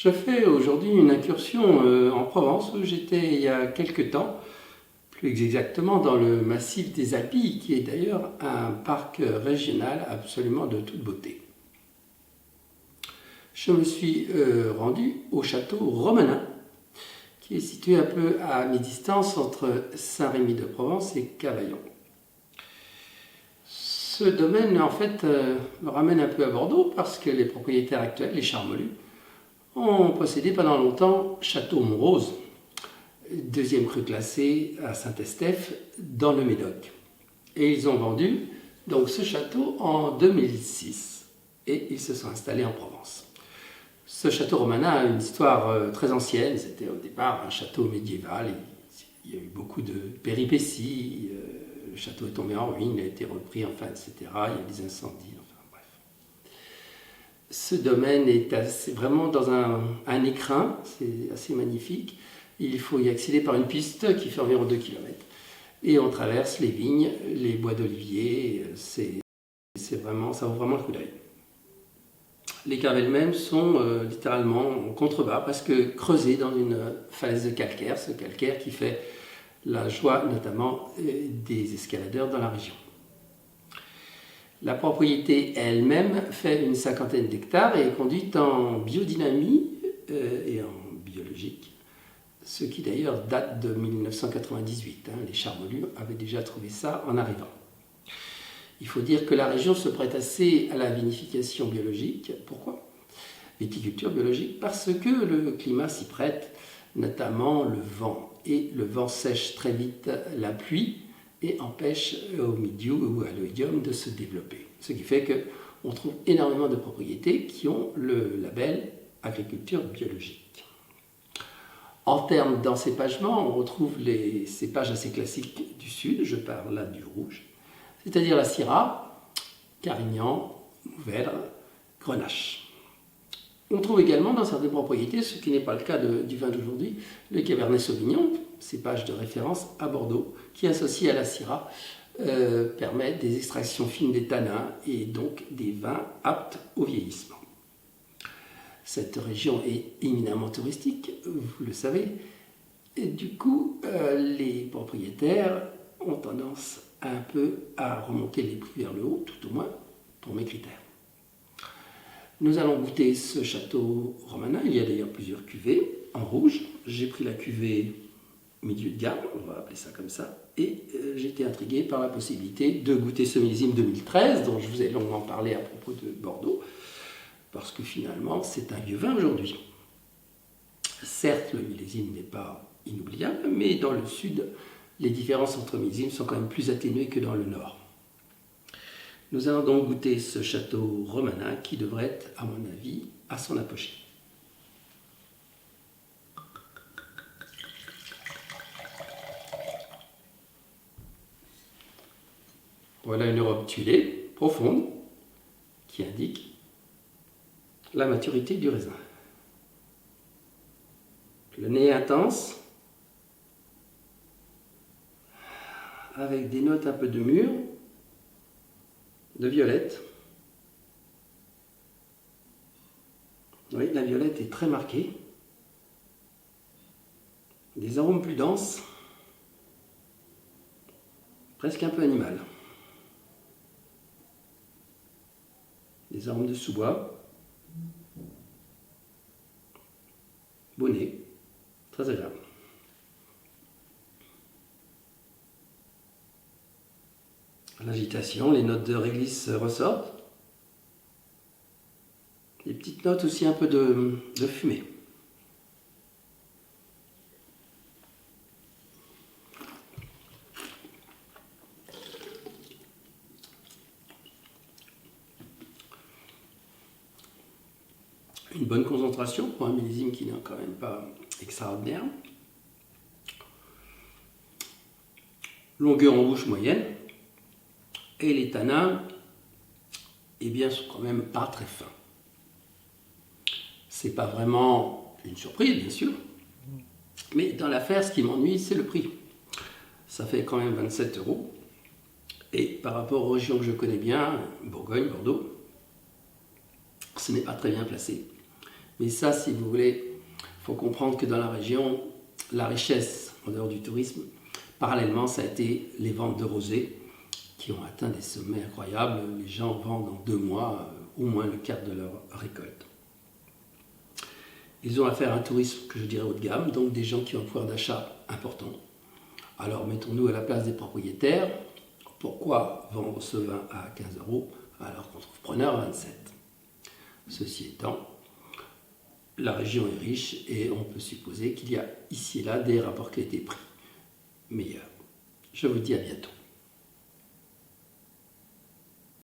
Je fais aujourd'hui une incursion en Provence où j'étais il y a quelques temps, plus exactement dans le massif des Alpilles, qui est d'ailleurs un parc régional absolument de toute beauté. Je me suis rendu au château Romanin, qui est situé un peu à mi-distance entre Saint-Rémy-de-Provence et Cavaillon. Ce domaine, en fait, me ramène un peu à Bordeaux parce que les propriétaires actuels, les Charmelus, ont possédé pendant longtemps Château Montrose, deuxième cru classé à Saint-Estèphe, dans le Médoc. Et ils ont vendu donc ce château en 2006 et ils se sont installés en Provence. Ce château romanin a une histoire très ancienne. C'était au départ un château médiéval. Il y a eu beaucoup de péripéties. Le château est tombé en ruine, il a été repris, enfin, etc. Il y a eu des incendies, enfin bref. Ce domaine est vraiment dans un écrin, c'est assez magnifique. Il faut y accéder par une piste qui fait environ 2 km. Et on traverse les vignes, les bois d'olivier. Ça vaut vraiment le coup d'œil. Les caves elles-mêmes sont littéralement en contrebas parce que creusées dans une falaise de calcaire, ce calcaire qui fait la joie notamment des escaladeurs dans la région. La propriété elle-même fait une 50aine d'hectares et est conduite en biodynamie et en biologique, ce qui d'ailleurs date de 1998. Les Charmelus avaient déjà trouvé ça en arrivant. Il faut dire que la région se prête assez à la vinification biologique. Pourquoi? Viticulture biologique, parce que le climat s'y prête, notamment le vent. Et le vent sèche très vite la pluie et empêche au mildiou ou à l'oïdium de se développer. Ce qui fait qu'on trouve énormément de propriétés qui ont le label agriculture biologique. En termes d'encépagement, on retrouve les cépages assez classiques du sud, je parle là du rouge, c'est-à-dire la Syrah, Carignan, Mourvèdre, Grenache. On trouve également dans certaines propriétés, ce qui n'est pas le cas du vin d'aujourd'hui, le Cabernet Sauvignon, cépage de référence à Bordeaux, qui associé à la Syrah permet des extractions fines des tanins et donc des vins aptes au vieillissement. Cette région est éminemment touristique, vous le savez, et du coup les propriétaires ont tendance un peu à remonter les prix vers le haut, tout au moins pour mes critères. Nous allons goûter ce château romanin. Il y a d'ailleurs plusieurs cuvées en rouge. J'ai pris la cuvée milieu de gamme, on va appeler ça comme ça, et j'ai été intrigué par la possibilité de goûter ce millésime 2013, dont je vous ai longuement parlé à propos de Bordeaux, parce que finalement c'est un vieux vin aujourd'hui. Certes, le millésime n'est pas inoubliable, mais dans le sud, les différences entre millésimes sont quand même plus atténuées que dans le nord. Nous allons donc goûter ce château romanin qui devrait être, à mon avis, à son apogée. Voilà une robe tuilée, profonde, qui indique la maturité du raisin. Le nez intense, avec des notes un peu de mûr, de violette. Oui, la violette est très marquée. Des arômes plus denses, presque un peu animal. Des arômes de sous-bois, bonnet, très agréable. L'agitation, les notes de réglisse ressortent. Des petites notes aussi un peu de fumée. Une bonne concentration pour un millésime qui n'est quand même pas extraordinaire. Longueur en bouche moyenne. Et les tanins, eh bien, sont quand même pas très fins. C'est pas vraiment une surprise, bien sûr. Mais dans l'affaire, ce qui m'ennuie, c'est le prix. Ça fait quand même 27 €. Et par rapport aux régions que je connais bien, Bourgogne, Bordeaux, ce n'est pas très bien placé. Mais ça, si vous voulez, il faut comprendre que dans la région, la richesse, en dehors du tourisme, parallèlement, ça a été les ventes de rosés qui ont atteint des sommets incroyables. Les gens vendent en 2 mois au moins le quart de leur récolte. Ils ont affaire à un tourisme que je dirais haut de gamme, donc des gens qui ont un pouvoir d'achat important. Alors mettons-nous à la place des propriétaires. Pourquoi vendre ce vin à 15 € alors qu'on trouve preneur à 27 €? Ceci étant, la région est riche et on peut supposer qu'il y a ici et là des rapports qualité-prix meilleurs. Je vous dis à bientôt.